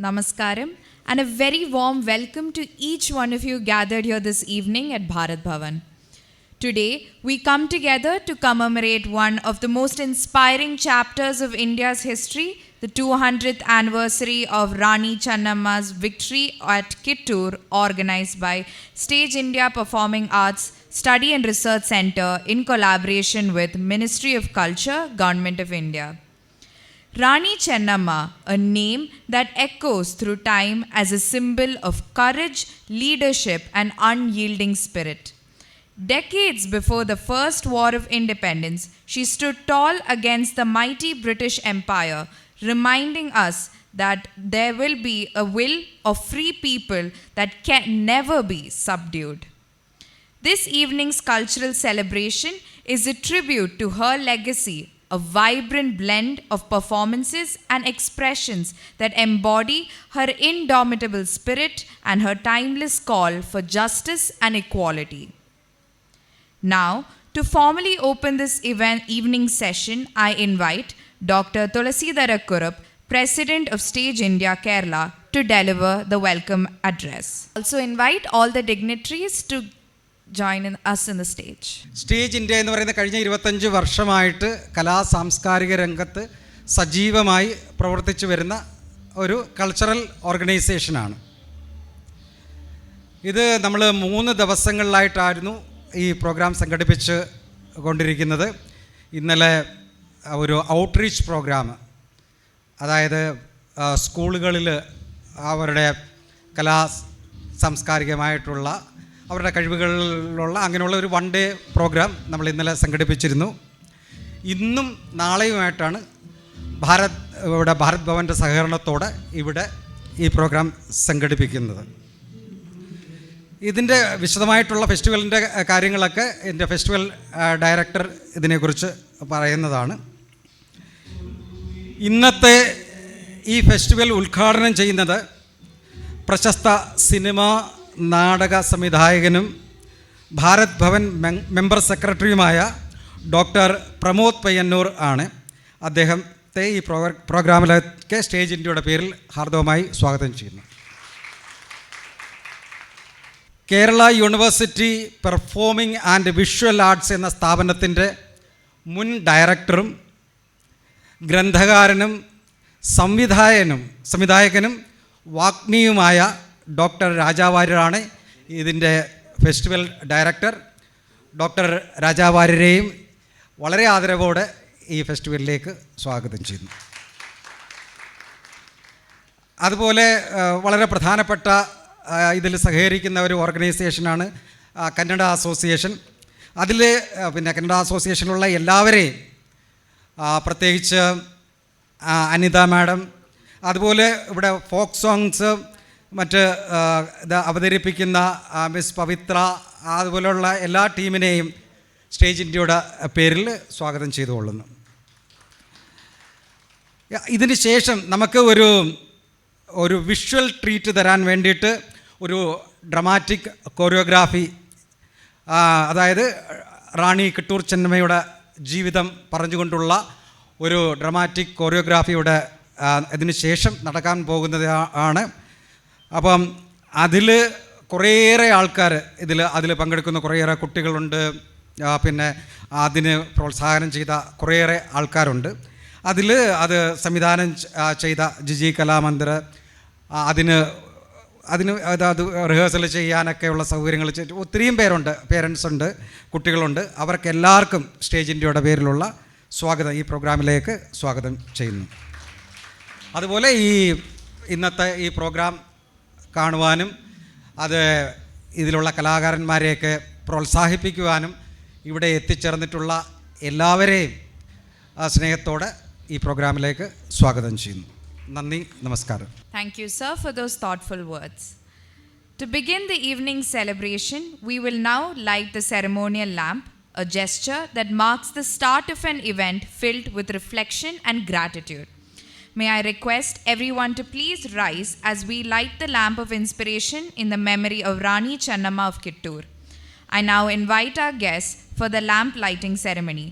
Namaskaram, and a very warm welcome to each one of you gathered here this evening at Bharat Bhavan. Today, we come together to commemorate one of the most inspiring chapters of India's history, the 200th anniversary of Rani Channamma's victory at Kittur, organized by Stage India Performing Arts Study and Research Center in collaboration with Ministry of Culture, Government of India. Rani Channamma, a name that echoes through time as a symbol of courage, leadership, and unyielding spirit. Decades before the First War of Independence, she stood tall against the mighty British Empire, reminding us that there will be a will of free people that can never be subdued. This evening's cultural celebration is a tribute to her legacy, a vibrant blend of performances and expressions that embody her indomitable spirit and her timeless call for justice and equality. Now, to formally open this evening session, I invite Dr. Tulasidhara Kurup, President of Stage India Kerala, to deliver the welcome address. Also invite all the dignitaries to join us in the stage. Stage India എന്ന് പറയുന്ന കഴിഞ്ഞ 25 വർഷമായിട്ട് കലാ സാംസ്കാരിക രംഗത്ത് സജീവമായി പ്രവർത്തിച്ചു വരുന്ന ഒരു കൾച്ചറൽ ഓർഗനൈസേഷനാണ്. ഇത് നമ്മൾ 3 ദിവസങ്ങളിലായിട്ടായിരുന്നു ഈ പ്രോഗ്രാം സംഘടിപ്പിച്ച് കൊണ്ടിരിക്കുന്നത്. ഇന്നലെ ഒരു ഔട്ട്റീച്ച് പ്രോഗ്രാം, അതായത് സ്കൂളുകളിൽ അവരുടെ കലാ സാംസ്കാരികമായിട്ടുള്ള അവരുടെ കഴിവുകളിലുള്ള അങ്ങനെയുള്ള ഒരു 1 ഡേ പ്രോഗ്രാം നമ്മൾ ഇന്നലെ സംഘടിപ്പിച്ചിരുന്നു. ഇന്നും നാളെയുമായിട്ടാണ് ഭാരത് ഭവൻ്റെ സഹകരണത്തോടെ ഇവിടെ ഈ പ്രോഗ്രാം സംഘടിപ്പിക്കുന്നത്. ഇതിൻ്റെ വിശദമായിട്ടുള്ള ഫെസ്റ്റിവലിൻ്റെ കാര്യങ്ങളൊക്കെ എൻ്റെ ഫെസ്റ്റിവൽ ഡയറക്ടർ ഇതിനെക്കുറിച്ച് പറയുന്നതാണ്. ഇന്നത്തെ ഈ ഫെസ്റ്റിവൽ ഉദ്ഘാടനം ചെയ്യുന്നത് പ്രശസ്ത സിനിമാ നാടക സംവിധായകനും ഭാരത് ഭവൻ മെമ്പർ സെക്രട്ടറിയുമായ ഡോക്ടർ പ്രമോദ് പയ്യന്നൂർ ആണ്. അദ്ദേഹത്തെ ഈ പ്രോഗ്രാമിലേക്ക് സ്റ്റേജ് ഇന്ത്യയുടെ പേരിൽ ഹാർദവമായി സ്വാഗതം ചെയ്യുന്നു. Kerala university performing and visual arts എന്ന സ്ഥാപനത്തിൻ്റെ മുൻ ഡയറക്ടറും ഗ്രന്ഥകാരനും സംവിധായകനും വാഗ്മിയുമായ ഡോക്ടർ രാജാവാര്യരാണ് ഇതിൻ്റെ ഫെസ്റ്റിവൽ ഡയറക്ടർ. ഡോക്ടർ രാജാവാര്യരെയും വളരെ ആദരവോടെ ഈ ഫെസ്റ്റിവലിലേക്ക് സ്വാഗതം ചെയ്യുന്നു. അതുപോലെ വളരെ പ്രധാനപ്പെട്ട ഇതിൽ സഹകരിക്കുന്ന ഒരു ഓർഗനൈസേഷനാണ് കന്നഡ അസോസിയേഷൻ. അതിൽ കന്നഡ അസോസിയേഷനിലുള്ള എല്ലാവരെയും, പ്രത്യേകിച്ച് അനിത മാഡം, അതുപോലെ ഇവിടെ ഫോക്ക് സോങ്സ് മറ്റ് ഇത് അവതരിപ്പിക്കുന്ന മിസ് പവിത്ര, അതുപോലെയുള്ള എല്ലാ ടീമിനെയും സ്റ്റേജ് ഇന്ത്യയുടെ പേരിൽ സ്വാഗതം ചെയ്തുകൊള്ളുന്നു. ഇതിന് ശേഷം നമുക്ക് ഒരു വിഷ്വൽ ട്രീറ്റ് തരാൻ വേണ്ടിയിട്ട് ഒരു ഡ്രമാറ്റിക് കോറിയോഗ്രാഫി, അതായത് റാണി കിട്ടൂർ ചെന്നമ്മയുടെ ജീവിതം പറഞ്ഞുകൊണ്ടുള്ള ഒരു ഡ്രമാറ്റിക് കോറിയോഗ്രാഫിയുടെ ഇതിന് ശേഷം നടക്കാൻ പോകുന്നത് ആണ്. അപ്പം അതിൽ കുറേയേറെ ആൾക്കാർ അതിൽ പങ്കെടുക്കുന്ന കുറേയേറെ കുട്ടികളുണ്ട്. പിന്നെ അതിന് പ്രോത്സാഹനം ചെയ്ത കുറേയേറെ ആൾക്കാരുണ്ട്. അത് സംവിധാനം ചെയ്ത ജിജി കലാമന്ദിർ, അതിന് റിഹേഴ്സൽ ചെയ്യാനൊക്കെയുള്ള സൗകര്യങ്ങൾ ഒത്തിരിയും പേരുണ്ട്, പേരൻസ് ഉണ്ട്, കുട്ടികളുണ്ട്. അവർക്കെല്ലാവർക്കും സ്റ്റേജ് ഇന്ത്യയുടെ പേരിലുള്ള സ്വാഗതം, ഈ പ്രോഗ്രാമിലേക്ക് സ്വാഗതം ചെയ്യുന്നു. അതുപോലെ ഇന്നത്തെ ഈ പ്രോഗ്രാം കാണുവാനും ഇതിലുള്ള കലാകാരന്മാരെയൊക്കെ പ്രോത്സാഹിപ്പിക്കുവാനും ഇവിടെ എത്തിച്ചേർന്നിട്ടുള്ള എല്ലാവരെയും സ്നേഹത്തോടെ ഈ പ്രോഗ്രാമിലേക്ക് സ്വാഗതം ചെയ്യുന്നു. നന്ദി, നമസ്കാരം. Thank you, sir, for those thoughtful words. To begin the evening celebration, we will now light the ceremonial lamp, a gesture that marks the start of an event filled with reflection and gratitude. May I request everyone to please rise as we light the lamp of inspiration in the memory of Rani Channamma of Kittur. I now invite our guests for the lamp lighting ceremony.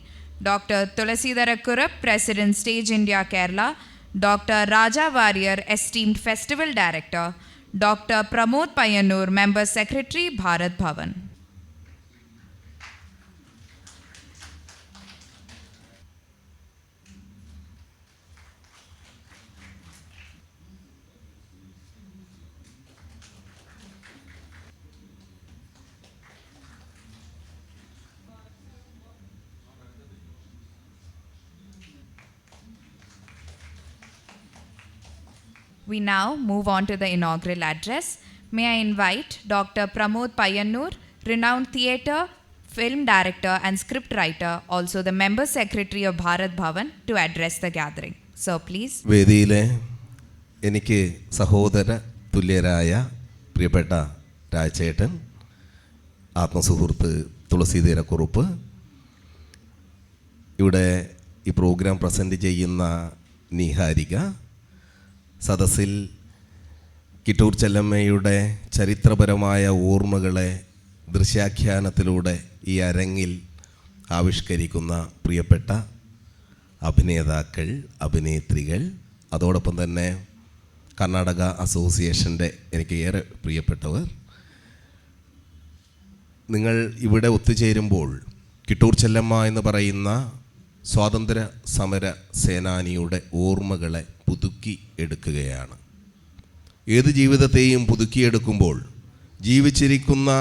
Dr. Tulasidhara Kurup, President, Stage India Kerala, Dr. Raja Warrior, esteemed Festival Director, Dr. Pramod Payanur, Member Secretary, Bharat Bhavan. We now move on to the inaugural address. May I invite Dr. Pramod Payanur, renowned theatre, film director and script writer, also the member secretary of Bharat Bhavan, to address the gathering. Sir, please. വേദിയിലെ എനിക്ക് സഹോദര തുല്യരായ പ്രിയപ്പെട്ട രാജേട്ടൻ, ആത്മസുഹൃത്ത് തുളസീധരക്കുറുപ്പ്, ഇവിടെ ഈ programme present ചെയ്യുന്ന നിഹാരിക, സദസ്സിൽ കിട്ടൂർ ചെല്ലമ്മയുടെ ചരിത്രപരമായ ഓർമ്മകളെ ദൃശ്യാഖ്യാനത്തിലൂടെ ഈ അരങ്ങിൽ ആവിഷ്കരിക്കുന്ന പ്രിയപ്പെട്ട അഭിനേതാക്കൾ, അഭിനേത്രികൾ, അതോടൊപ്പം തന്നെ കർണാടക അസോസിയേഷൻ്റെ എനിക്ക് ഏറെ പ്രിയപ്പെട്ടവർ, നിങ്ങൾ ഇവിടെ ഒത്തുചേരുമ്പോൾ കിട്ടൂർ ചെല്ലമ്മ എന്ന് പറയുന്ന സ്വാതന്ത്ര്യ സമര സേനാനിയുടെ ഓർമ്മകളെ പുതുക്കി എടുക്കുകയാണ്. ഏത് ജീവിതത്തെയും പുതുക്കിയെടുക്കുമ്പോൾ ജീവിച്ചിരിക്കുന്ന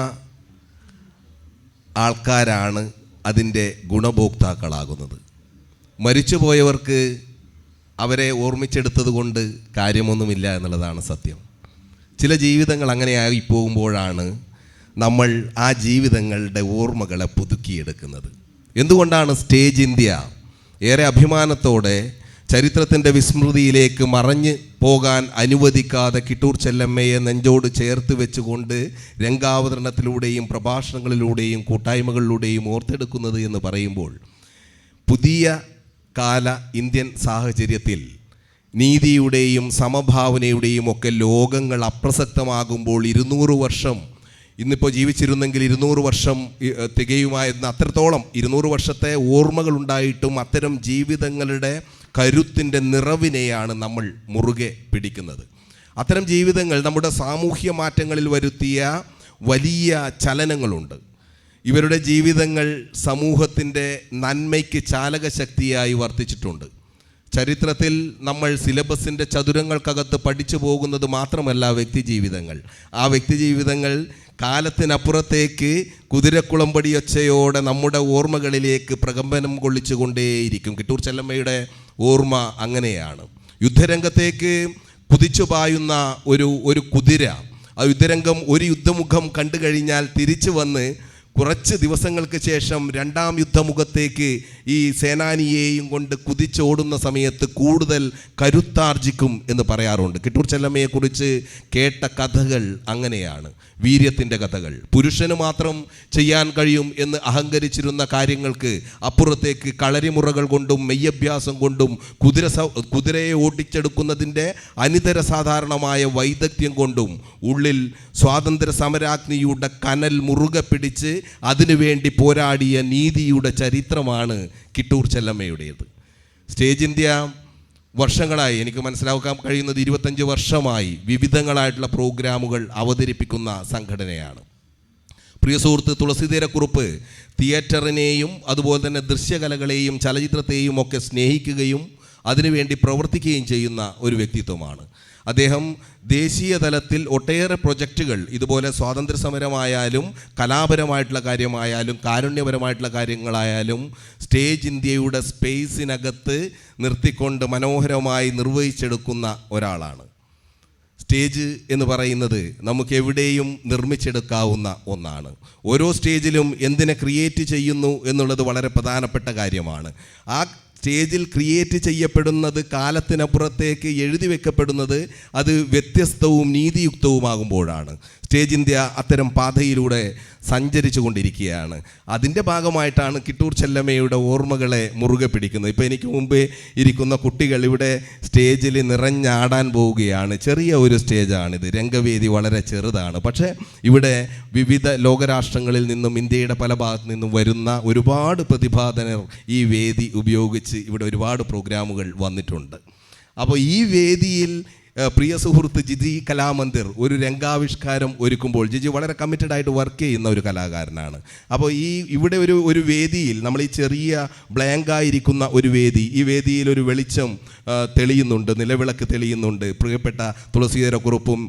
ആൾക്കാരാണ് അതിൻ്റെ ഗുണഭോക്താക്കളാകുന്നത്. മരിച്ചുപോയവർക്ക് അവരെ ഓർമ്മിച്ചെടുത്തത് കൊണ്ട് കാര്യമൊന്നുമില്ല എന്നുള്ളതാണ് സത്യം. ചില ജീവിതങ്ങൾ അങ്ങനെ ആയിപ്പോകുമ്പോഴാണ് നമ്മൾ ആ ജീവിതങ്ങളുടെ ഓർമ്മകളെ പുതുക്കിയെടുക്കുന്നത്. എന്തുകൊണ്ടാണ് സ്റ്റേജ് ഇന്ത്യ ഏറെ അഭിമാനത്തോടെ ചരിത്രത്തിൻ്റെ വിസ്മൃതിയിലേക്ക് മറഞ്ഞ് പോകാൻ അനുവദിക്കാതെ കിട്ടൂർ ചെല്ലമ്മയെ നെഞ്ചോട് ചേർത്ത് വെച്ചുകൊണ്ട് രംഗാവതരണത്തിലൂടെയും പ്രഭാഷണങ്ങളിലൂടെയും കൂട്ടായ്മകളിലൂടെയും ഓർത്തെടുക്കുന്നത് എന്ന് പറയുമ്പോൾ, പുതിയ കാല ഇന്ത്യൻ സാഹചര്യത്തിൽ നീതിയുടെയും സമഭാവനയുടെയും ഒക്കെ ലോകങ്ങൾ അപ്രസക്തമാകുമ്പോൾ 200 വർഷം ഇന്നിപ്പോൾ ജീവിച്ചിരുന്നെങ്കിൽ 200 വർഷം തികയുമായിരുന്ന അത്രത്തോളം 200 വർഷത്തെ ഓർമ്മകളുണ്ടായിട്ടും അത്തരം ജീവിതങ്ങളുടെ കരുത്തിൻ്റെ നിറവിനെയാണ് നമ്മൾ മുറുകെ പിടിക്കുന്നത്. അത്തരം ജീവിതങ്ങൾ നമ്മുടെ സാമൂഹ്യ മാറ്റങ്ങളിൽ വരുത്തിയ വലിയ ചലനങ്ങളുണ്ട്. ഇവരുടെ ജീവിതങ്ങൾ സമൂഹത്തിൻ്റെ നന്മയ്ക്ക് ചാലകശക്തിയായി വർത്തിച്ചിട്ടുണ്ട്. ചരിത്രത്തിൽ നമ്മൾ സിലബസിൻ്റെ ചതുരങ്ങൾക്കകത്ത് പഠിച്ചു പോകുന്നത് മാത്രമല്ല വ്യക്തിജീവിതങ്ങൾ. ആ വ്യക്തിജീവിതങ്ങൾ കാലത്തിനപ്പുറത്തേക്ക് കുതിരക്കുളമ്പടിയൊച്ചയോടെ നമ്മുടെ ഓർമ്മകളിലേക്ക് പ്രകമ്പനം കൊള്ളിച്ചുകൊണ്ടേയിരിക്കും. കിട്ടൂർ ചെല്ലമ്മയുടെ ഓർമ്മ അങ്ങനെയാണ്. യുദ്ധരംഗത്തേക്ക് കുതിച്ചു പായുന്ന ഒരു കുതിര, ആ യുദ്ധരംഗം ഒരു യുദ്ധമുഖം കണ്ടു കഴിഞ്ഞാൽ തിരിച്ചു വന്ന് കുറച്ച് ദിവസങ്ങൾക്ക് ശേഷം രണ്ടാം യുദ്ധമുഖത്തേക്ക് ഈ സേനാനിയെയും കൊണ്ട് കുതിച്ചോടുന്ന സമയത്ത് കൂടുതൽ കരുത്താർജിക്കും എന്ന് പറയാറുണ്ട്. കിട്ടൂർ ചെല്ലമ്മയെക്കുറിച്ച് കേട്ട കഥകൾ അങ്ങനെയാണ്, വീര്യത്തിൻ്റെ കഥകൾ. പുരുഷന് മാത്രം ചെയ്യാൻ കഴിയും എന്ന് അഹങ്കരിച്ചിരുന്ന കാര്യങ്ങൾക്ക് അപ്പുറത്തേക്ക് കളരിമുറകൾ കൊണ്ടും മെയ്യഭ്യാസം കൊണ്ടും കുതിരയെ ഓടിച്ചെടുക്കുന്നതിൻ്റെ അനിതര സാധാരണമായ വൈദഗ്ധ്യം കൊണ്ടും ഉള്ളിൽ സ്വാതന്ത്ര്യ സമരാഗ്നിയുടെ കനൽ മുറുകെ പിടിച്ച് അതിനുവേണ്ടി പോരാടിയ നീതിയുടെ ചരിത്രമാണ് കിട്ടൂർ ചെല്ലമ്മയുടേത്. സ്റ്റേജ് ഇന്ത്യ വർഷങ്ങളായി, എനിക്ക് മനസ്സിലാക്കാൻ കഴിയുന്നത് 25 വർഷമായി വിവിധങ്ങളായിട്ടുള്ള പ്രോഗ്രാമുകൾ അവതരിപ്പിക്കുന്ന സംഘടനയാണ്. പ്രിയ സുഹൃത്ത് തുളസീധരക്കുറുപ്പ് തിയേറ്ററിനെയും അതുപോലെ തന്നെ ദൃശ്യകലകളെയും ചലച്ചിത്രത്തെയും ഒക്കെ സ്നേഹിക്കുകയും അതിനുവേണ്ടി പ്രവർത്തിക്കുകയും ചെയ്യുന്ന ഒരു വ്യക്തിത്വമാണ്. അദ്ദേഹം ദേശീയ തലത്തിൽ ഒട്ടേറെ പ്രൊജക്റ്റുകൾ ഇതുപോലെ സ്വാതന്ത്ര്യ സമരമായാലും കലാപരമായിട്ടുള്ള കാര്യമായാലും കാരുണ്യപരമായിട്ടുള്ള കാര്യങ്ങളായാലും സ്റ്റേജ് ഇന്ത്യയുടെ സ്പേസിനകത്ത് നിർത്തിക്കൊണ്ട് മനോഹരമായി നിർവഹിച്ചെടുക്കുന്ന ഒരാളാണ്. സ്റ്റേജ് എന്ന് പറയുന്നത് നമുക്ക് എവിടെയും നിർമ്മിച്ചെടുക്കാവുന്ന ഒന്നാണ്. ഓരോ സ്റ്റേജിലും എന്തിനെ ക്രിയേറ്റ് ചെയ്യുന്നു എന്നുള്ളത് വളരെ പ്രധാനപ്പെട്ട കാര്യമാണ്. ആ സ്റ്റേജിൽ ക്രിയേറ്റ് ചെയ്യപ്പെടുന്നത് കാലത്തിനപ്പുറത്തേക്ക് എഴുതി വെക്കപ്പെടുന്നത് അത് വ്യത്യസ്തവും നീതിയുക്തവുമാകുമ്പോഴാണ്. സ്റ്റേജ് ഇന്ത്യ അത്തരം പാതയിലൂടെ സഞ്ചരിച്ചു കൊണ്ടിരിക്കുകയാണ്. അതിൻ്റെ ഭാഗമായിട്ടാണ് കിട്ടൂർ ചെല്ലമ്മയുടെ ഓർമ്മകളെ മുറുകെ പിടിക്കുന്നത്. ഇപ്പോൾ എനിക്ക് മുമ്പേ ഇരിക്കുന്ന കുട്ടികൾ ഇവിടെ സ്റ്റേജിൽ നിറഞ്ഞാടാൻ പോവുകയാണ്. ചെറിയ ഒരു സ്റ്റേജാണിത്, രംഗവേദി വളരെ ചെറുതാണ്. പക്ഷേ ഇവിടെ വിവിധ ലോകരാഷ്ട്രങ്ങളിൽ നിന്നും ഇന്ത്യയുടെ പല ഭാഗത്തു നിന്നും വരുന്ന ഒരുപാട് പ്രതിഭാധനർ ഈ വേദി ഉപയോഗിച്ച് ഇവിടെ ഒരുപാട് പ്രോഗ്രാമുകൾ വന്നിട്ടുണ്ട്. അപ്പോൾ ഈ വേദിയിൽ പ്രിയ സുഹൃത്ത് ജിജി കലാമന്ദിർ ഒരു രംഗാവിഷ്കാരം ഒരുക്കുമ്പോൾ, ജിജി വളരെ കമ്മിറ്റഡ് ആയിട്ട് വർക്ക് ചെയ്യുന്ന ഒരു കലാകാരനാണ്. അപ്പോൾ ഇവിടെ ഒരു വേദിയിൽ നമ്മൾ ഈ ചെറിയ ബ്ലാങ്കായിരിക്കുന്ന ഒരു വേദി, ഈ വേദിയിൽ ഒരു വെളിച്ചം തെളിയുന്നുണ്ട്, നിലവിളക്ക് തെളിയുന്നുണ്ട്. പ്രിയപ്പെട്ട തുളസീധരക്കുറുപ്പും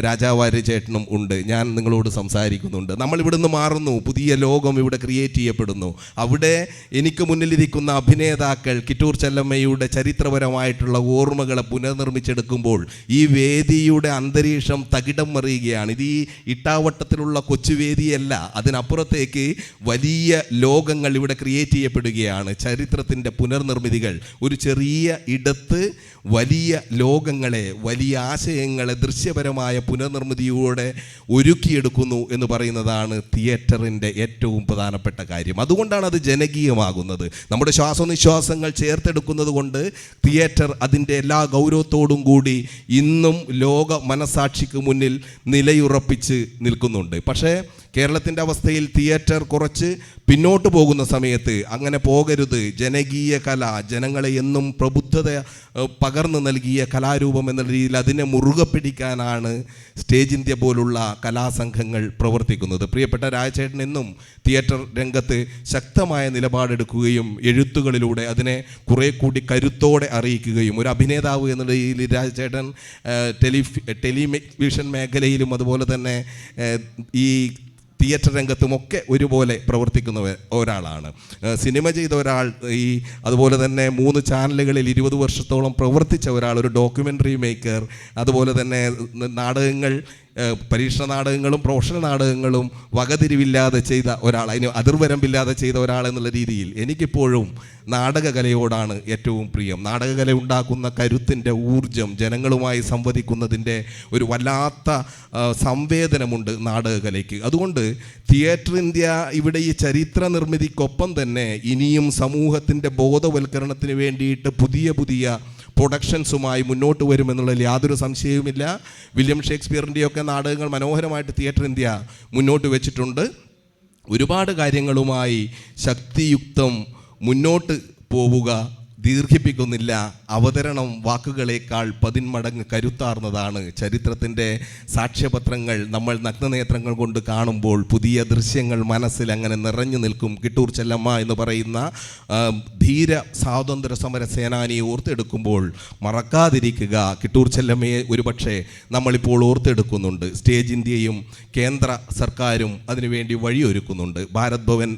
രാജാവാര്യ ചേട്ടനും ഉണ്ട്, ഞാൻ നിങ്ങളോട് സംസാരിക്കുന്നുണ്ട്. നമ്മൾ ഇവിടുന്ന് മാറുന്നു, പുതിയ ലോകം ഇവിടെ ക്രിയേറ്റ് ചെയ്യപ്പെടുന്നു. അവിടെ എനിക്ക് മുന്നിലിരിക്കുന്ന അഭിനേതാക്കൾ കിട്ടൂർ ചെല്ലമ്മയുടെ ചരിത്രപരമായിട്ടുള്ള ഓർമ്മകളെ പുനർനിർമ്മിച്ചെടുക്കുമ്പോൾ ഈ വേദിയുടെ അന്തരീക്ഷം തകിടം മറിയുകയാണ്. ഇത് ഈ ഇട്ടാവട്ടത്തിലുള്ള കൊച്ചുവേദിയല്ല, അതിനപ്പുറത്തേക്ക് വലിയ ലോകങ്ങൾ ഇവിടെ ക്രിയേറ്റ് ചെയ്യപ്പെടുകയാണ്. ചരിത്രത്തിൻ്റെ പുനർനിർമ്മിതികൾ ഒരു ചെറിയ ഇടത്ത് വലിയ ലോകങ്ങളെ, വലിയ ആശയങ്ങളെ ദൃശ്യപരമായ പുനർനിർമ്മിതിയോടെ ഒരുക്കിയെടുക്കുന്നു എന്ന് പറയുന്നതാണ് തിയേറ്ററിൻ്റെ ഏറ്റവും പ്രധാനപ്പെട്ട കാര്യം. അതുകൊണ്ടാണ് അത് ജനകീയമാകുന്നത്. നമ്മുടെ ശ്വാസോനിശ്വാസങ്ങൾ ചേർത്തെടുക്കുന്നത് കൊണ്ട് തിയേറ്റർ അതിൻ്റെ എല്ലാ ഗൗരവത്തോടും കൂടി ഇന്നും ലോക മനസാക്ഷിക്ക് മുന്നിൽ നിലയുറപ്പിച്ച് നിൽക്കുന്നുണ്ട്. പക്ഷേ കേരളത്തിൻ്റെ അവസ്ഥയിൽ തിയേറ്റർ കുറച്ച് പിന്നോട്ട് പോകുന്ന സമയത്ത് അങ്ങനെ പോകരുത്. ജനകീയ കല, ജനങ്ങളെ എന്നും പ്രബുദ്ധത പകർന്നു നൽകിയ കലാരൂപം എന്ന രീതിയിൽ അതിനെ മുറുകെ പിടിക്കാനാണ് സ്റ്റേജ് ഇന്ത്യ പോലുള്ള കലാസംഘങ്ങൾ പ്രവർത്തിക്കുന്നത്. പ്രിയപ്പെട്ട രാജചേട്ടൻ എന്നും തിയേറ്റർ രംഗത്ത് ശക്തമായ നിലപാടെടുക്കുകയും എഴുത്തുകളിലൂടെ അതിനെ കുറേ കൂടി കരുത്തോടെ അറിയിക്കുകയും, ഒരു അഭിനേതാവ് എന്ന രീതിയിൽ രാജചേട്ടൻ ടെലിവിഷൻ മേഖലയിലും അതുപോലെ തന്നെ ഈ തിയേറ്റർ രംഗത്തുമൊക്കെ ഒരുപോലെ പ്രവർത്തിക്കുന്ന ഒരാളാണ്. സിനിമ ചെയ്ത ഒരാൾ, അതുപോലെ തന്നെ 3 ചാനലുകളിൽ 20 വർഷത്തോളം പ്രവർത്തിച്ച ഒരാൾ, ഒരു ഡോക്യുമെൻ്ററി മേക്കർ, അതുപോലെ തന്നെ നാടകങ്ങൾ, പരീക്ഷണ നാടകങ്ങളും പ്രൊഫഷണൽ നാടകങ്ങളും വകതിരിവില്ലാതെ ചെയ്ത ഒരാൾ, അതിന് അതിർവരമ്പില്ലാതെ ചെയ്ത ഒരാൾ എന്നുള്ള രീതിയിൽ എനിക്കിപ്പോഴും നാടകകലയോടാണ് ഏറ്റവും പ്രിയം. നാടകകല ഉണ്ടാക്കുന്ന കരുത്തിൻ്റെ ഊർജം, ജനങ്ങളുമായി സംവദിക്കുന്നതിൻ്റെ ഒരു വല്ലാത്ത സംവേദനമുണ്ട് നാടകകലയ്ക്ക്. അതുകൊണ്ട് തിയേറ്റർ ഇന്ത്യ ഇവിടെ ഈ ചരിത്ര നിർമ്മിതിക്കൊപ്പം തന്നെ ഇനിയും സമൂഹത്തിൻ്റെ ബോധവൽക്കരണത്തിന് വേണ്ടിയിട്ട് പുതിയ പുതിയ പ്രൊഡക്ഷൻസുമായി മുന്നോട്ട് വരുമെന്നുള്ളതിൽ യാതൊരു സംശയവുമില്ല. വില്യം ഷേക്സ്പിയറിൻ്റെയൊക്കെ നാടകങ്ങൾ മനോഹരമായിട്ട് തിയേറ്റർ ഇന്ത്യ മുന്നോട്ട് വെച്ചിട്ടുണ്ട്. ഒരുപാട് കാര്യങ്ങളുമായി ശക്തിയുക്തം മുന്നോട്ട് പോവുക, ദീർഘിപ്പിക്കുന്നില്ല. അവതരണം വാക്കുകളേക്കാൾ 10 മടങ്ങ് കരുത്താർന്നതാണ്. ചരിത്രത്തിൻ്റെ സാക്ഷ്യപത്രങ്ങൾ നമ്മൾ നഗ്നനേത്രങ്ങൾ കൊണ്ട് കാണുമ്പോൾ പുതിയ ദൃശ്യങ്ങൾ മനസ്സിൽ അങ്ങനെ നിറഞ്ഞു നിൽക്കും. കിട്ടൂർ ചെല്ലമ്മ എന്ന് പറയുന്ന ധീര സ്വാതന്ത്ര്യ സമര സേനാനിയെ ഓർത്തെടുക്കുമ്പോൾ മറക്കാതിരിക്കുക. കിട്ടൂർ ചെല്ലമ്മയെ ഒരുപക്ഷെ നമ്മളിപ്പോൾ ഓർത്തെടുക്കുന്നുണ്ട്. സ്റ്റേജ് ഇന്ത്യയും കേന്ദ്ര സർക്കാരും അതിനുവേണ്ടി വഴിയൊരുക്കുന്നുണ്ട്. ഭാരത് ഭവൻ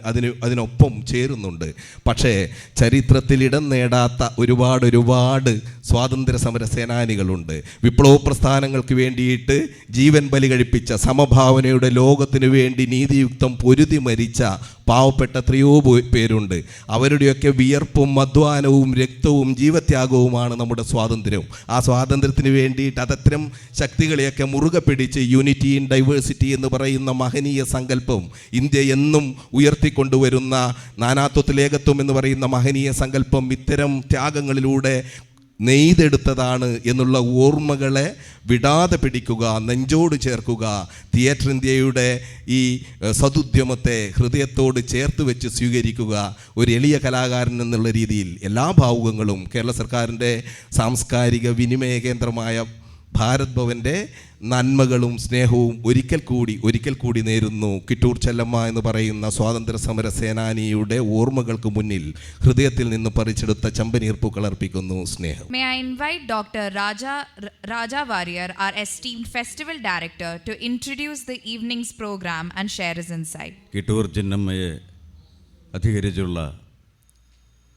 അതിനൊപ്പം ചേരുന്നുണ്ട്. പക്ഷേ ചരിത്രത്തിൽ ഇടം നേടാത്ത ഒരുപാട് സ്വാതന്ത്ര്യ സമര സേനാനികളുണ്ട്. വിപ്ലവ പ്രസ്ഥാനങ്ങൾക്ക് വേണ്ടിയിട്ട് ജീവൻ ബലി കഴിപ്പിച്ച, സമഭാവനയുടെ ലോകത്തിനു വേണ്ടി നീതിയുക്തം പൊരുതി മരിച്ച പാവപ്പെട്ട എത്രയോ പേരുണ്ട്. അവരുടെയൊക്കെ വിയർപ്പും അധ്വാനവും രക്തവും ജീവത്യാഗവുമാണ് നമ്മുടെ സ്വാതന്ത്ര്യം. ആ സ്വാതന്ത്ര്യത്തിന് വേണ്ടിയിട്ട് അതത്തരം ശക്തികളെയൊക്കെ മുറുകെ പിടിച്ച് യൂണിറ്റി ഇൻ ഡൈവേഴ്സിറ്റി എന്ന് പറയുന്ന മഹനീയ സങ്കല്പം ഇന്ത്യ എന്നും ഉയർത്തിക്കൊണ്ടുവരുന്ന, നാനാത്വത്തിൽ ഏകത്വം എന്ന് പറയുന്ന മഹനീയ സങ്കല്പം ഇത്തരം ത്യാഗങ്ങളിലൂടെ നെയ്തെടുത്തതാണ് എന്നുള്ള ഓർമ്മകളെ വിടാതെ പിടിക്കുക, നെഞ്ചോട് ചേർക്കുക. തിയേറ്റർ ഇന്ത്യയുടെ ഈ സതുദ്യമത്തെ ഹൃദയത്തോട് ചേർത്ത് വെച്ച് സ്വീകരിക്കുക. ഒരു എളിയ കലാകാരൻ എന്നുള്ള രീതിയിൽ എല്ലാ ഭാവുകങ്ങളും കേരള സർക്കാരിൻ്റെ സാംസ്കാരിക വിനിമയ കേന്ദ്രമായ ഭാരത് ഭവൻ്റെ നന്മകളും സ്നേഹവും ഒരിക്കൽ കൂടി നേരുന്നു. കിട്ടൂർ ചെല്ലമ്മ എന്ന് പറയുന്ന സ്വാതന്ത്ര്യ സമര സേനാനിയുടെ ഓർമ്മകൾക്ക് മുന്നിൽ ഹൃദയത്തിൽ നിന്ന് പറിച്ചെടുത്ത ചമ്പനീർപ്പൂക്കൾ അർപ്പിക്കുന്നു. സ്നേഹം. May I invite Dr. Raja Warrier, our esteemed festival director, to introduce the evening's program and share his insight. Kittur ചെന്നമ്മയെ അധികരിച്ചുള്ള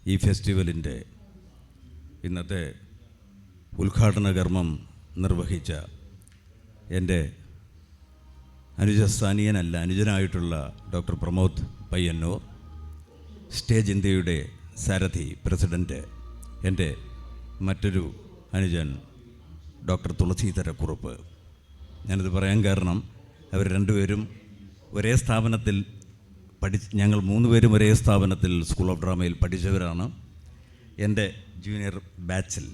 ഈ ഫെസ്റ്റിവലിൻ്റെ ഇന്നത്തെ ഉദ്ഘാടന കർമ്മം നിർവഹിച്ച എൻ്റെ അനുജനായിട്ടുള്ള ഡോക്ടർ പ്രമോദ് പയ്യന്നൂർ, സ്റ്റേജ് ഇന്ത്യയുടെ സാരഥി പ്രസിഡൻറ്റ് എൻ്റെ മറ്റൊരു അനുജൻ ഡോക്ടർ തുളസീധരക്കുറുപ്പ്. ഞാനിത് പറയാൻ കാരണം അവർ രണ്ടുപേരും ഒരേ സ്ഥാപനത്തിൽ ഞങ്ങൾ 3 പേരും ഒരേ സ്ഥാപനത്തിൽ സ്കൂൾ ഓഫ് ഡ്രാമയിൽ പഠിച്ചവരാണ്. എൻ്റെ ജൂനിയർ ബാച്ചിൽ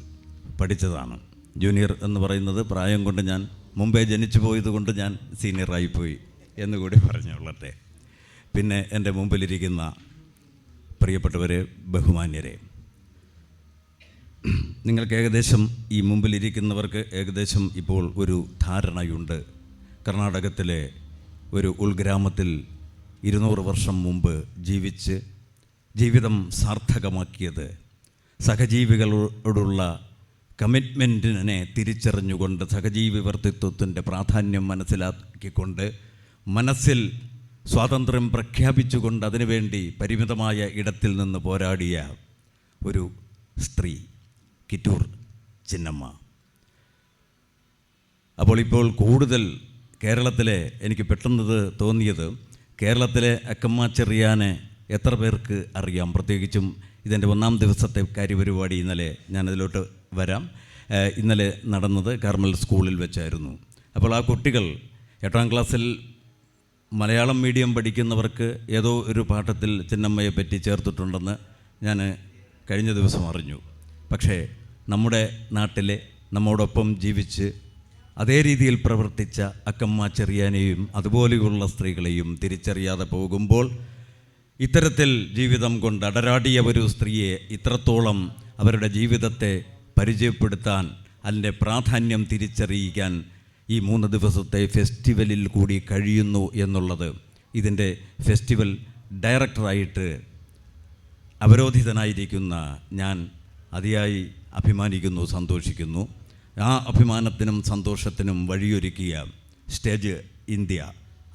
പഠിച്ചതാണ്. ജൂനിയർ എന്ന് പറയുന്നത് പ്രായം കൊണ്ട് ഞാൻ മുമ്പേ ജനിച്ചു പോയതുകൊണ്ട് ഞാൻ സീനിയറായിപ്പോയി എന്നുകൂടി പറഞ്ഞുകൊള്ളട്ടെ. പിന്നെ എൻ്റെ മുമ്പിലിരിക്കുന്ന പ്രിയപ്പെട്ടവരെ, ബഹുമാന്യരെ, നിങ്ങൾക്ക് ഏകദേശം ഈ മുമ്പിലിരിക്കുന്നവർക്ക് ഏകദേശം ഇപ്പോൾ ഒരു ധാരണയുണ്ട്. കർണാടകത്തിലെ ഒരു ഉൾഗ്രാമത്തിൽ 200 വർഷം മുമ്പ് ജീവിച്ച് ജീവിതം സാർത്ഥകമാക്കിയത് സഹജീവികളോടുള്ള കമ്മിറ്റ്മെൻറ്റിനെ തിരിച്ചറിഞ്ഞുകൊണ്ട് സഹജീവിവർത്തിത്വത്തിൻ്റെ പ്രാധാന്യം മനസ്സിലാക്കിക്കൊണ്ട് മനസ്സിൽ സ്വാതന്ത്ര്യം പ്രഖ്യാപിച്ചുകൊണ്ട് അതിനുവേണ്ടി പരിമിതമായ ഇടത്തിൽ നിന്ന് പോരാടിയ ഒരു സ്ത്രീ, കിറ്റൂർ ചിന്നമ്മ. അപ്പോൾ ഇപ്പോൾ കൂടുതൽ കേരളത്തിലെ എനിക്ക് പെട്ടെന്നത് തോന്നിയത്, കേരളത്തിലെ അക്കമ്മ ചെറിയാനെ എത്ര പേർക്ക് അറിയാം? പ്രത്യേകിച്ചും ഇതിൻ്റെ 1-ാം ദിവസത്തെ കാര്യപരിപാടി ഇന്നലെ ഞാനതിലോട്ട് വരാം. ഇന്നലെ നടന്നത് കാർമൽ സ്കൂളിൽ വെച്ചായിരുന്നു. അപ്പോൾ ആ കുട്ടികൾ 8-ാം ക്ലാസ്സിൽ മലയാളം മീഡിയം പഠിക്കുന്നവർക്ക് ഏതോ ഒരു പാഠത്തിൽ ചിന്നമ്മയെ പറ്റി ചേർത്തിട്ടുണ്ടെന്ന് ഞാൻ കഴിഞ്ഞ ദിവസം അറിഞ്ഞു. പക്ഷേ നമ്മുടെ നാട്ടിലെ നമ്മോടൊപ്പം ജീവിച്ച് അതേ രീതിയിൽ പ്രവർത്തിച്ച അക്കമ്മ ചെറിയാനെയും അതുപോലെയുള്ള സ്ത്രീകളെയും തിരിച്ചറിയാതെ പോകുമ്പോൾ ഇത്തരത്തിൽ ജീവിതം കൊണ്ട് അടരാടിയ ഒരു സ്ത്രീയെ ഇത്രത്തോളം അവരുടെ ജീവിതത്തെ പരിചയപ്പെടുത്താൻ, അതിൻ്റെ പ്രാധാന്യം തിരിച്ചറിയിക്കാൻ ഈ 3 ദിവസത്തെ ഫെസ്റ്റിവലിൽ കൂടി കഴിയുന്നു എന്നുള്ളത് ഇതിൻ്റെ ഫെസ്റ്റിവൽ ഡയറക്ടറായിട്ട് അവരോധിതനായിരിക്കുന്ന ഞാൻ അതിയായി അഭിമാനിക്കുന്നു, സന്തോഷിക്കുന്നു. ആ അഭിമാനത്തിനും സന്തോഷത്തിനും വഴിയൊരുക്കിയ സ്റ്റേജ് ഇന്ത്യ,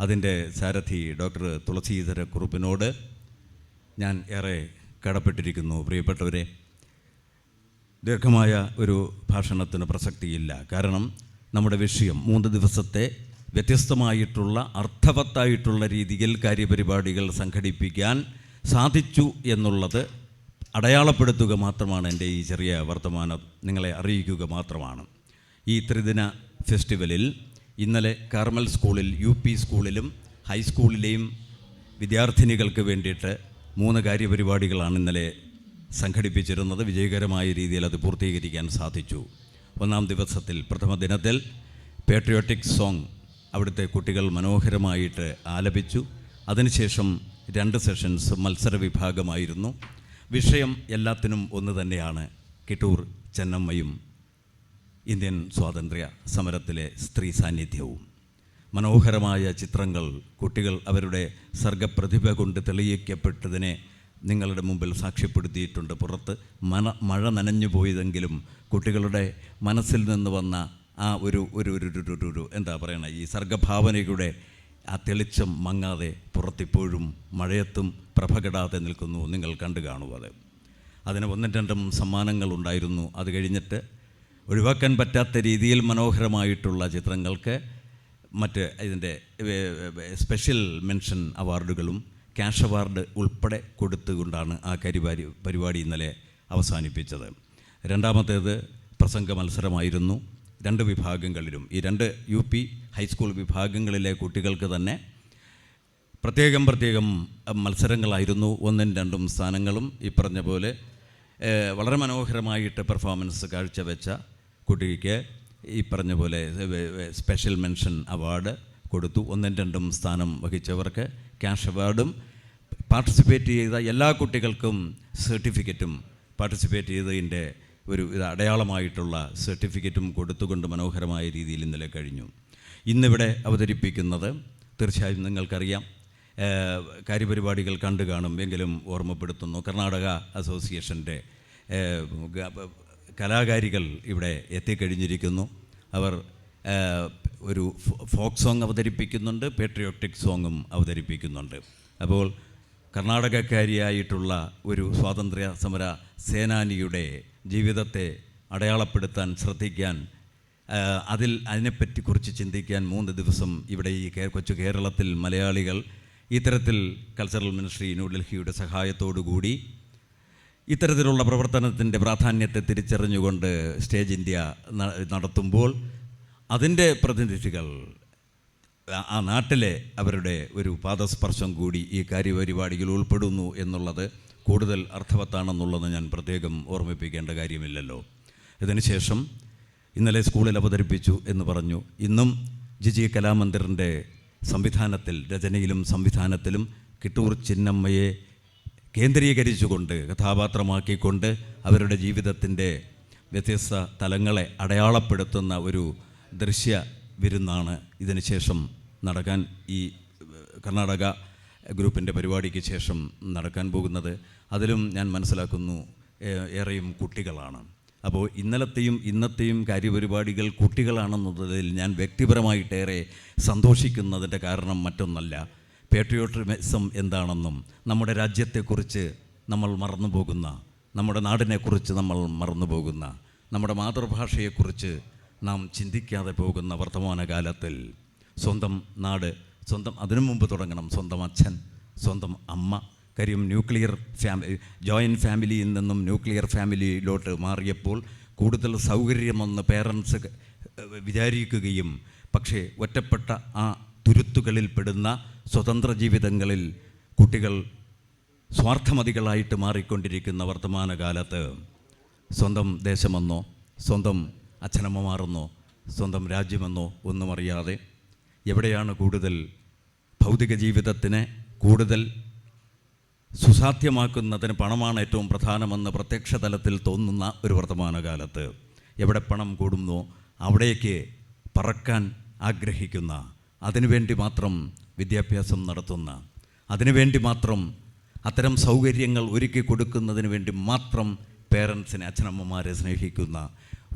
അതിൻ്റെ സാരഥി ഡോക്ടർ തുളസീധരക്കുറുപ്പിനോട് ഞാൻ ഏറെ കടപ്പെട്ടിരിക്കുന്നു. പ്രിയപ്പെട്ടവരെ, ദീർഘമായ ഒരു ഭാഷണത്തിന് പ്രസക്തിയില്ല. കാരണം നമ്മുടെ വിഷയം 3 ദിവസത്തെ വ്യത്യസ്തമായിട്ടുള്ള അർത്ഥവത്തായിട്ടുള്ള രീതിയിൽ കാര്യപരിപാടികൾ സംഘടിപ്പിക്കാൻ സാധിച്ചു എന്നുള്ളത് അടയാളപ്പെടുത്തുക മാത്രമാണ് എൻ്റെ ഈ ചെറിയ വർത്തമാനം, നിങ്ങളെ അറിയിക്കുക മാത്രമാണ്. ഈ ത്രിദിന ഫെസ്റ്റിവലിൽ ഇന്നലെ കാർമൽ സ്കൂളിൽ, UP സ്കൂളിലും ഹൈസ്കൂളിലെയും വിദ്യാർത്ഥിനികൾക്ക് വേണ്ടിയിട്ട് 3 കാര്യപരിപാടികളാണ് ഇന്നലെ സംഘടിപ്പിച്ചിരുന്നത്. വിജയകരമായ രീതിയിൽ അത് പൂർത്തീകരിക്കാൻ സാധിച്ചു. 1-ാം ദിവസത്തിൽ, പ്രഥമ ദിനത്തിൽ പാട്രിയോട്ടിക് സോങ് അവിടുത്തെ കുട്ടികൾ മനോഹരമായിട്ട് ആലപിച്ചു. അതിനുശേഷം 2 സെഷൻസ് മത്സര വിഭാഗമായിരുന്നു. വിഷയം എല്ലാത്തിനും ഒന്ന് തന്നെയാണ്, കിറ്റൂർ ചെന്നമ്മയും ഇന്ത്യൻ സ്വാതന്ത്ര്യ സമരത്തിലെ സ്ത്രീ സാന്നിധ്യവും. മനോഹരമായ ചിത്രങ്ങൾ കുട്ടികൾ അവരുടെ സർഗപ്രതിഭ കൊണ്ട് തെളിയിക്കപ്പെട്ടതിനെ നിങ്ങളുടെ മുമ്പിൽ സാക്ഷ്യപ്പെടുത്തിയിട്ടുണ്ട്. പുറത്ത് മഴ നനഞ്ഞു പോയതെങ്കിലും കുട്ടികളുടെ മനസ്സിൽ നിന്ന് വന്ന ആ ഒരു എന്താ പറയണ, ഈ സർഗഭാവനയുടെ ആ തെളിച്ചം മങ്ങാതെ പുറത്തിപ്പോഴും മഴയത്തും പ്രഭകടാതെ നിൽക്കുന്നു. നിങ്ങൾ കണ്ടു കാണുക. അതിന് 1-2 സമ്മാനങ്ങളുണ്ടായിരുന്നു. അത് കഴിഞ്ഞിട്ട് ഒഴിവാക്കാൻ പറ്റാത്ത രീതിയിൽ മനോഹരമായിട്ടുള്ള ചിത്രങ്ങൾക്ക് മറ്റ് ഇതിൻ്റെ സ്പെഷ്യൽ മെൻഷൻ അവാർഡുകളും ക്യാഷ് അവാർഡ് ഉൾപ്പെടെ കൊടുത്തുകൊണ്ടാണ് ആ പരിപാടി ഇന്നലെ അവസാനിപ്പിച്ചത്. 2ാമത്തേത് പ്രസംഗ മത്സരമായിരുന്നു. 2 വിഭാഗങ്ങളിലും, ഈ 2 UP ഹൈസ്കൂൾ വിഭാഗങ്ങളിലെ കുട്ടികൾക്ക് തന്നെ പ്രത്യേകം മത്സരങ്ങളായിരുന്നു. 1ഉം 2ഉം സ്ഥാനങ്ങളും ഈ പറഞ്ഞ പോലെ വളരെ മനോഹരമായിട്ട് പെർഫോമൻസ് കാഴ്ചവെച്ച കുട്ടിക്ക് ഈ പറഞ്ഞ പോലെ സ്പെഷ്യൽ മെൻഷൻ അവാർഡ് കൊടുത്തു. 1ഉം 2ഉം സ്ഥാനം വഹിച്ചവർക്ക് ക്യാഷ് അവാർഡും, പാർട്ടിസിപ്പേറ്റ് ചെയ്ത എല്ലാ കുട്ടികൾക്കും സർട്ടിഫിക്കറ്റും, പാർട്ടിസിപ്പേറ്റ് ചെയ്തതിൻ്റെ ഒരു അടയാളമായിട്ടുള്ള സർട്ടിഫിക്കറ്റും കൊടുത്തുകൊണ്ട് മനോഹരമായ രീതിയിൽ ഇന്നലെ കഴിഞ്ഞു. ഇന്നിവിടെ അവതരിപ്പിക്കുന്നത് തീർച്ചയായും നിങ്ങൾക്കറിയാം, കാര്യപരിപാടികൾ കണ്ടു കാണും എങ്കിലും ഓർമ്മപ്പെടുത്തുന്നു. കർണാടക അസോസിയേഷൻ്റെ കലാകാരികൾ ഇവിടെ എത്തിക്കഴിഞ്ഞിരിക്കുന്നു. അവർ ഒരു ഫോക്ക് സോങ് അവതരിപ്പിക്കുന്നുണ്ട്, പേട്രിയോട്ടിക് സോങ്ങും അവതരിപ്പിക്കുന്നുണ്ട്. അപ്പോൾ കർണാടകക്കാരിയായിട്ടുള്ള ഒരു സ്വാതന്ത്ര്യ സമര സേനാനിയുടെ ജീവിതത്തെ അടയാളപ്പെടുത്താൻ, ശ്രദ്ധിക്കാൻ, അതിനെപ്പറ്റി കുറിച്ച് ചിന്തിക്കാൻ 3 ദിവസം ഇവിടെ ഈ കൊച്ചു കേരളത്തിൽ മലയാളികൾ ഇത്തരത്തിൽ കൾച്ചറൽ മിനിസ്ട്രി ന്യൂഡൽഹിയുടെ സഹായത്തോടുകൂടി ഇത്തരത്തിലുള്ള പ്രവർത്തനത്തിൻ്റെ പ്രാധാന്യത്തെ തിരിച്ചറിഞ്ഞുകൊണ്ട് സ്റ്റേജ് ഇന്ത്യ നടത്തുമ്പോൾ അതിൻ്റെ പ്രതിനിധികൾ ആ നാട്ടിലെ അവരുടെ ഒരു പാദസ്പർശം കൂടി ഈ കാര്യപരിപാടിയിൽ ഉൾപ്പെടുന്നു എന്നുള്ളത് കൂടുതൽ അർത്ഥവത്താണെന്നുള്ളത് ഞാൻ പ്രത്യേകം ഓർമ്മിപ്പിക്കേണ്ട കാര്യമില്ലല്ലോ. ഇതിനുശേഷം ഇന്നലെ സ്കൂളിൽ അവതരിപ്പിച്ചു എന്ന് പറഞ്ഞു. ഇന്നും ജിജി കലാമന്ദിറിൻ്റെ സംവിധാനത്തിൽ, രചനയിലും സംവിധാനത്തിലും കിട്ടൂർ ചിന്നമ്മയെ കേന്ദ്രീകരിച്ചുകൊണ്ട്, കഥാപാത്രമാക്കിക്കൊണ്ട് അവരുടെ ജീവിതത്തിൻ്റെ വ്യത്യസ്ത തലങ്ങളെ അടയാളപ്പെടുത്തുന്ന ഒരു ദൃശ്യ വിരുന്നാണ് ഇതിന് ശേഷം നടക്കാൻ, ഈ കർണാടക ഗ്രൂപ്പിൻ്റെ പരിപാടിക്ക് ശേഷം നടക്കാൻ പോകുന്നത്. അതിലും ഞാൻ മനസ്സിലാക്കുന്നു ഏറെയും കുട്ടികളാണ്. അപ്പോൾ ഇന്നലത്തെയും ഇന്നത്തെയും കാര്യപരിപാടികൾ കുട്ടികളാണെന്നതിൽ ഞാൻ വ്യക്തിപരമായിട്ടേറെ സന്തോഷിക്കുന്നതിൻ്റെ കാരണം മറ്റൊന്നല്ല, പേട്രിയോട്ടിസം എന്താണെന്നും നമ്മുടെ രാജ്യത്തെക്കുറിച്ച് നമ്മൾ മറന്നു പോകുന്ന, നമ്മുടെ നാടിനെക്കുറിച്ച് നമ്മൾ മറന്നു പോകുന്ന, നമ്മുടെ മാതൃഭാഷയെക്കുറിച്ച് നാം ചിന്തിക്കാതെ പോകുന്ന വർത്തമാനകാലത്തിൽ സ്വന്തം നാട്, അതിനു മുമ്പ് തുടങ്ങണം സ്വന്തം അച്ഛൻ, സ്വന്തം അമ്മ. കാര്യം ജോയിൻറ്റ് ഫാമിലിയിൽ നിന്നും ന്യൂക്ലിയർ ഫാമിലിയിലോട്ട് മാറിയപ്പോൾ കൂടുതൽ സൗകര്യമെന്ന് പേരൻസ് വിചാരിക്കുകയും, പക്ഷേ ഒറ്റപ്പെട്ട ആ തുരുത്തുകളിൽ പെടുന്ന സ്വതന്ത്ര ജീവിതങ്ങളിൽ കുട്ടികൾ സ്വാർത്ഥമതികളായിട്ട് മാറിക്കൊണ്ടിരിക്കുന്ന വർത്തമാനകാലത്ത് സ്വന്തം ദേശമെന്നോ സ്വന്തം അച്ഛനമ്മമാരെന്നോ സ്വന്തം രാജ്യമെന്നോ ഒന്നും അറിയാതെ എവിടെയാണ് കൂടുതൽ ഭൗതിക ജീവിതത്തിനെ കൂടുതൽ സുസാധ്യമാക്കുന്നതിന് പണമാണ് ഏറ്റവും പ്രധാനമെന്ന് പ്രത്യക്ഷ തലത്തിൽ തോന്നുന്ന ഒരു വർത്തമാനകാലത്ത് എവിടെ പണം കൂടുന്നോ അവിടേക്ക് പറക്കാൻ ആഗ്രഹിക്കുന്ന, അതിനുവേണ്ടി മാത്രം വിദ്യാഭ്യാസം നടത്തുന്ന, അതിനുവേണ്ടി മാത്രം അത്തരം സൗകര്യങ്ങൾ ഒരുക്കി കൊടുക്കുന്നതിന് വേണ്ടി മാത്രം പേരൻസിനെ, അച്ഛനമ്മമാരെ സ്നേഹിക്കുന്ന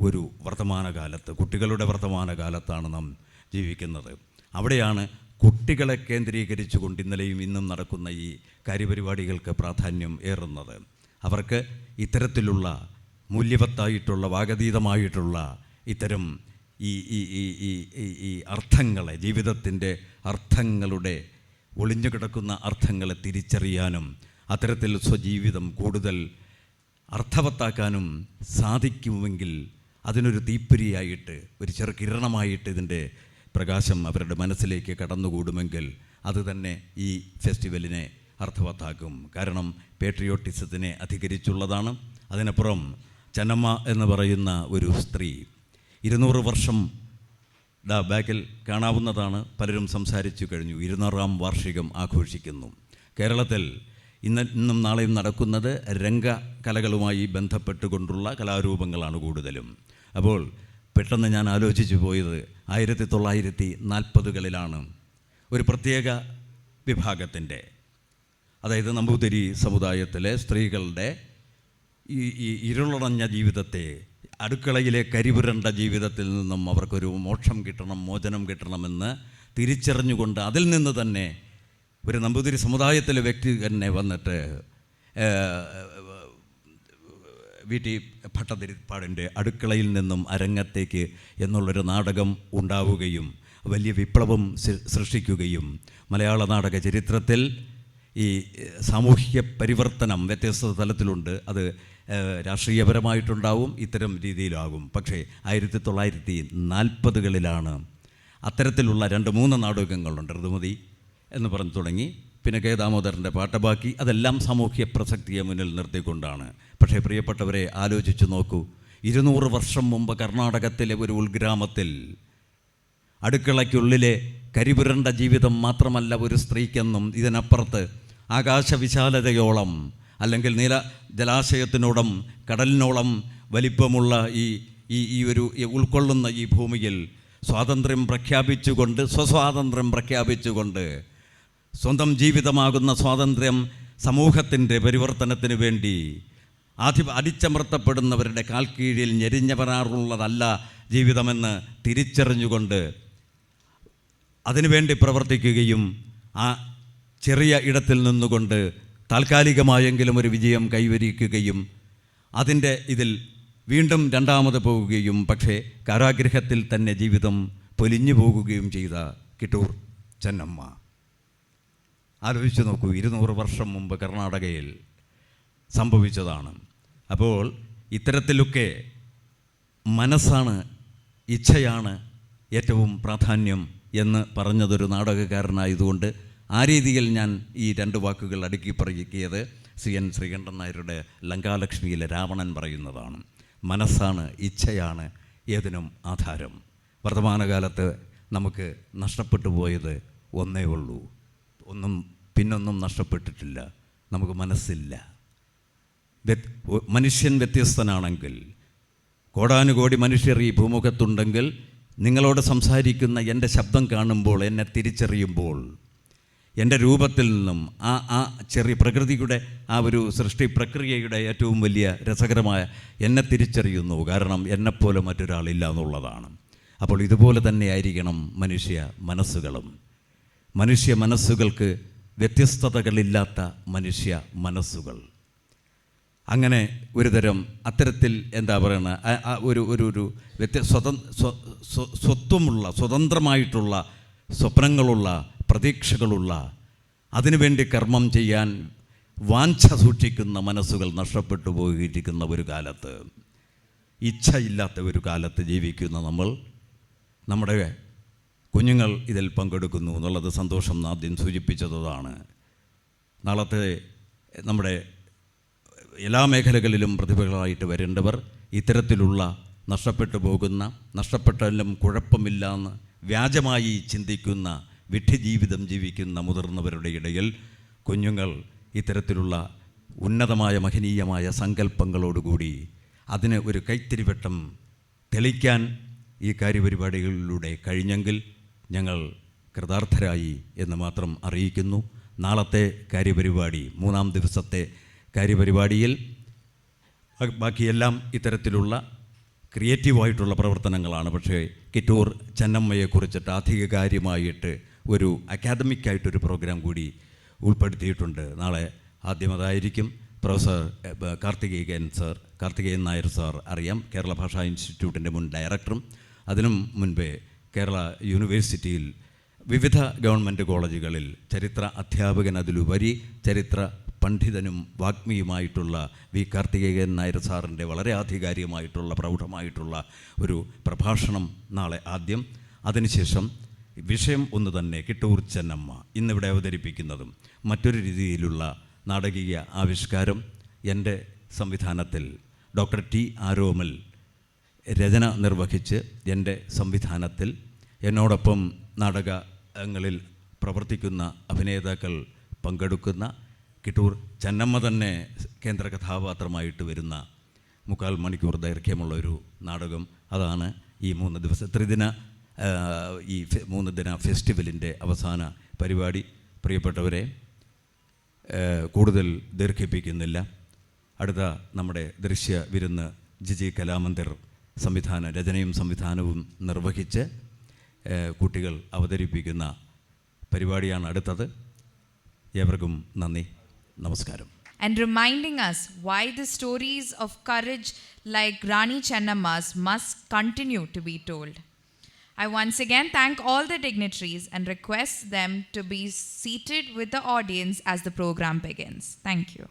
ഒരു വർത്തമാനകാലത്ത്, കുട്ടികളുടെ വർത്തമാനകാലത്താണ് നാം ജീവിക്കുന്നത്. അവിടെയാണ് കുട്ടികളെ കേന്ദ്രീകരിച്ചുകൊണ്ട് ഇന്നലെയും ഇന്നും നടക്കുന്ന ഈ കാര്യപരിപാടികൾക്ക് പ്രാധാന്യം ഏറുന്നത്. അവർക്ക് ഇത്തരത്തിലുള്ള മൂല്യവത്തായിട്ടുള്ള, വാഗതീതമായിട്ടുള്ള ഇത്തരം ഈ അർത്ഥങ്ങളെ, ജീവിതത്തിൻ്റെ അർത്ഥങ്ങളുടെ, ഒളിഞ്ഞു കിടക്കുന്ന അർത്ഥങ്ങളെ തിരിച്ചറിയാനും അത്തരത്തിൽ സ്വജീവിതം കൂടുതൽ അർത്ഥവത്താക്കാനും സാധിക്കുമെങ്കിൽ അതിനൊരു തീപ്പൊരിയായിട്ട്, ഒരു ചെറുകിരണമായിട്ട് ഇതിൻ്റെ പ്രകാശം അവരുടെ മനസ്സിലേക്ക് കടന്നുകൂടുമെങ്കിൽ അത് തന്നെ ഈ ഫെസ്റ്റിവലിനെ അർത്ഥവത്താക്കും. കാരണം പേട്രിയോട്ടിസത്തിനെ അധികരിച്ചുള്ളതാണ്. അതിനപ്പുറം ചെന്നമ്മ എന്ന് പറയുന്ന ഒരു സ്ത്രീ 200 വർഷം ബാക്കിൽ കാണാവുന്നതാണ്. പലരും സംസാരിച്ചു കഴിഞ്ഞു. 200ാം വാർഷികം ആഘോഷിക്കുന്നു. കേരളത്തിൽ ഇന്നും നാളെയും നടക്കുന്നത് രംഗകലകളുമായി ബന്ധപ്പെട്ടുകൊണ്ടുള്ള കലാരൂപങ്ങളാണ് കൂടുതലും. അപ്പോൾ പെട്ടെന്ന് ഞാൻ ആലോചിച്ചു പോയത് 1940കളിലാണ് ഒരു പ്രത്യേക വിഭാഗത്തിൻ്റെ, അതായത് നമ്പൂതിരി സമുദായത്തിലെ സ്ത്രീകളുടെ ഈ ഇരുളടഞ്ഞ ജീവിതത്തെ, അടുക്കളയിലെ കരിപുരണ്ട ജീവിതത്തിൽ നിന്നും അവർക്കൊരു മോക്ഷം കിട്ടണം, മോചനം കിട്ടണമെന്ന് തിരിച്ചറിഞ്ഞുകൊണ്ട് അതിൽ നിന്ന് തന്നെ ഒരു നമ്പൂതിരി സമുദായത്തിലെ വ്യക്തി തന്നെ വന്നിട്ട് വി.ടി. ഭട്ടതിരിപ്പാടിൻ്റെ അടുക്കളയിൽ നിന്നും അരങ്ങത്തേക്ക് എന്നുള്ളൊരു നാടകം ഉണ്ടാവുകയും വലിയ വിപ്ലവം സൃഷ്ടിക്കുകയും മലയാള നാടക ചരിത്രത്തിൽ ഈ സാമൂഹിക പരിവർത്തനം വ്യത്യസ്ത തലത്തിലുണ്ട്. അത് രാഷ്ട്രീയപരമായിട്ടുണ്ടാവും, ഇത്തരം രീതിയിലാകും. പക്ഷേ 1940കളിലാണ് അത്തരത്തിലുള്ള 2-3 നാടകങ്ങളുണ്ട്. ഋതുമതി എന്ന് പറഞ്ഞു തുടങ്ങി, പിന്നെ കെ ദാമോദരൻ്റെ പാട്ടബാക്കി, അതെല്ലാം സാമൂഹ്യ പ്രസക്തിയെ മുന്നിൽ നിർത്തിക്കൊണ്ടാണ്. പക്ഷേ പ്രിയപ്പെട്ടവരെ, ആലോചിച്ച് നോക്കൂ, 200 വർഷം മുമ്പ് കർണാടകത്തിലെ ഒരു ഉൾഗ്രാമത്തിൽ അടുക്കളയ്ക്കുള്ളിലെ കരിപുരണ്ട ജീവിതം മാത്രമല്ല ഒരു സ്ത്രീക്കെന്നും ഇതിനപ്പുറത്ത് ആകാശവിശാലതയോളം അല്ലെങ്കിൽ നീല ജലാശയത്തിനോളം കടലിനോളം വലിപ്പമുള്ള ഈ ഒരു ഉൾക്കൊള്ളുന്ന ഈ ഭൂമിയിൽ സ്വാതന്ത്ര്യം പ്രഖ്യാപിച്ചുകൊണ്ട്, സ്വസ്വാതന്ത്ര്യം പ്രഖ്യാപിച്ചുകൊണ്ട്, സ്വന്തം ജീവിതമാകുന്ന സ്വാതന്ത്ര്യം സമൂഹത്തിൻ്റെ പരിവർത്തനത്തിന് വേണ്ടി അടിച്ചമർത്തപ്പെടുന്നവരുടെ കാൽ കീഴിൽ ഞെരിഞ്ഞവരാറുള്ളതല്ല ജീവിതമെന്ന് തിരിച്ചറിഞ്ഞുകൊണ്ട് അതിനുവേണ്ടി പ്രവർത്തിക്കുകയും ആ ചെറിയ ഇടത്തിൽ നിന്നുകൊണ്ട് താൽക്കാലികമായെങ്കിലും ഒരു വിജയം കൈവരിക്കുകയും അതിൻ്റെ ഇതിൽ വീണ്ടും രണ്ടാമത് പോവുകയും പക്ഷേ കാരാഗൃഹത്തിൽ തന്നെ ജീവിതം പൊലിഞ്ഞു പോകുകയും ചെയ്ത കിട്ടൂർ ചെന്നമ്മ. ആലോചിച്ച് നോക്കൂ, 200 വർഷം മുമ്പ് കർണാടകയിൽ സംഭവിച്ചതാണ്. അപ്പോൾ ഇത്തരത്തിലൊക്കെ മനസ്സാണ്, ഇച്ഛയാണ് ഏറ്റവും പ്രാധാന്യം എന്ന് പറഞ്ഞതൊരു നാടകക്കാരനായതുകൊണ്ട് ആ രീതിയിൽ ഞാൻ ഈ 2 വാക്കുകൾ അടുക്കി പറയിക്കിയത് CN ശ്രീകണ്ഠൻ നായരുടെ ലങ്കാലക്ഷ്മിയിലെ രാവണൻ പറയുന്നതാണ്. മനസ്സാണ്, ഇച്ഛയാണ് ഏതിനും ആധാരം. വർത്തമാനകാലത്ത് നമുക്ക് നഷ്ടപ്പെട്ടു പോയത് ഒന്നേ ഉള്ളൂ, പിന്നൊന്നും നഷ്ടപ്പെട്ടിട്ടില്ല. നമുക്ക് മനസ്സില്ല. മനുഷ്യൻ വ്യത്യസ്തനാണെങ്കിൽ കോടാനുകോടി മനുഷ്യർ ഈ ഭൂമുഖത്തുണ്ടെങ്കിൽ നിങ്ങളോട് സംസാരിക്കുന്ന എൻ്റെ ശബ്ദം കാണുമ്പോൾ, എന്നെ തിരിച്ചറിയുമ്പോൾ, എൻ്റെ രൂപത്തിൽ നിന്നും ആ ചെറിയ പ്രകൃതിയുടെ ആ ഒരു സൃഷ്ടി പ്രക്രിയയുടെ ഏറ്റവും വലിയ രസകരമായ എന്നെ തിരിച്ചറിയുന്നു. കാരണം എന്നെപ്പോലെ മറ്റൊരാളില്ല എന്നുള്ളതാണ്. അപ്പോൾ ഇതുപോലെ തന്നെയായിരിക്കണം മനുഷ്യ മനസ്സുകളും. മനുഷ്യ മനസ്സുകൾക്ക് വ്യത്യസ്തതകളില്ലാത്ത മനുഷ്യ മനസ്സുകൾ. അങ്ങനെ ഒരുതരം അത്തരത്തിൽ എന്താ പറയുക, ഒരു സ്വത്വമുള്ള, സ്വതന്ത്രമായിട്ടുള്ള, സ്വപ്നങ്ങളുള്ള, പ്രതീക്ഷകളുള്ള, അതിനുവേണ്ടി കർമ്മം ചെയ്യാൻ വാഞ്ച സൂക്ഷിക്കുന്ന മനസ്സുകൾ നഷ്ടപ്പെട്ടു പോയിരിക്കുന്ന ഒരു കാലത്ത്, ഇച്ഛയില്ലാത്ത ഒരു കാലത്ത് ജീവിക്കുന്ന നമ്മുടെ കുഞ്ഞുങ്ങൾ ഇതിൽ പങ്കെടുക്കുന്നു എന്നുള്ളത് സന്തോഷം ആദ്യം സൂചിപ്പിച്ചതാണ്. നാളത്തെ നമ്മുടെ എല്ലാ മേഖലകളിലും പ്രതിഭകളായിട്ട് വരേണ്ടവർ ഇത്തരത്തിലുള്ള നഷ്ടപ്പെട്ടു പോകുന്ന, നഷ്ടപ്പെട്ടാലും കുഴപ്പമില്ല എന്ന് വ്യാജമായി ചിന്തിക്കുന്ന, വിഡ്ഢിജീവിതം ജീവിക്കുന്ന മുതിർന്നവരുടെ ഇടയിൽ കുഞ്ഞുങ്ങൾ ഇത്തരത്തിലുള്ള ഉന്നതമായ മഹനീയമായ സങ്കല്പങ്ങളോടുകൂടി അതിന് ഒരു കൈത്തിരിവട്ടം തെളിക്കാൻ ഈ കാര്യപരിപാടികളിലൂടെ കഴിഞ്ഞെങ്കിൽ ഞങ്ങൾ കൃതാർത്ഥരായി എന്ന് മാത്രം അറിയിക്കുന്നു. നാളത്തെ കാര്യപരിപാടി, 3-ാം ദിവസത്തെ കാര്യപരിപാടിയിൽ ബാക്കിയെല്ലാം ഇത്തരത്തിലുള്ള ക്രിയേറ്റീവായിട്ടുള്ള പ്രവർത്തനങ്ങളാണ്. പക്ഷേ കിറ്റൂർ ചെന്നമ്മയെക്കുറിച്ചിട്ട് ആധികാരികമായിട്ട് ഒരു അക്കാദമിക്കായിട്ടൊരു പ്രോഗ്രാം കൂടി ഉൾപ്പെടുത്തിയിട്ടുണ്ട്. നാളെ ആദ്യം അതായിരിക്കും. പ്രൊഫസർ കാർത്തികേയൻ നായർ സാർ അറിയാം, കേരള ഭാഷാ ഇൻസ്റ്റിറ്റ്യൂട്ടിൻ്റെ മുൻ ഡയറക്ടറും അതിനും മുൻപേ കേരള യൂണിവേഴ്സിറ്റിയിൽ വിവിധ ഗവൺമെൻറ് കോളേജുകളിൽ ചരിത്ര അധ്യാപകൻ, അതിലുപരി ചരിത്ര പണ്ഡിതനും വാഗ്മിയുമായിട്ടുള്ള വി കാർത്തികേയൻ നായർ സാറിൻ്റെ വളരെ ആധികാരികമായിട്ടുള്ള പ്രൗഢമായിട്ടുള്ള ഒരു പ്രഭാഷണം നാളെ ആദ്യം. അതിനുശേഷം വിഷയം ഒന്ന് തന്നെ, കിട്ടൂർ ചെന്നമ്മ ഇന്നിവിടെ അവതരിപ്പിക്കുന്നതും മറ്റൊരു രീതിയിലുള്ള നാടകീയ ആവിഷ്കാരം എൻ്റെ സംവിധാനത്തിൽ ഡോക്ടർ ടി ആരോമൽ രചന നിർവഹിച്ച് എൻ്റെ സംവിധാനത്തിൽ എന്നോടൊപ്പം നാടകങ്ങളിൽ പ്രവർത്തിക്കുന്ന അഭിനേതാക്കൾ പങ്കെടുക്കുന്ന കിട്ടൂർ ചെന്നമ്മ തന്നെ കേന്ദ്ര കഥാപാത്രമായിട്ട് വരുന്ന 3/4 മണിക്കൂർ ദൈർഘ്യമുള്ള ഒരു നാടകം. അതാണ് ഈ 3 ദിവസ ഈ 3 ദിന ഫെസ്റ്റിവലിൻ്റെ അവസാന പരിപാടി. പ്രിയപ്പെട്ടവരെ, കൂടുതൽ ദീർഘിപ്പിക്കുന്നില്ല. അടുത്ത നമ്മുടെ ദൃശ്യ വിരുന്ന് ജിജി കലാമന്ദിർ രചനയും സംവിധാനവും നിർവഹിച്ച് കുട്ടികൾ അവതരിപ്പിക്കുന്ന പരിപാടിയാണ് അടുത്തത്. ഏവർക്കും നന്ദി, നമസ്കാരം. And reminding us why the stories of courage like Rani Chennamma's must continue to be told. I once again thank all the dignitaries and request them to be seated with the audience as the program begins. Thank you.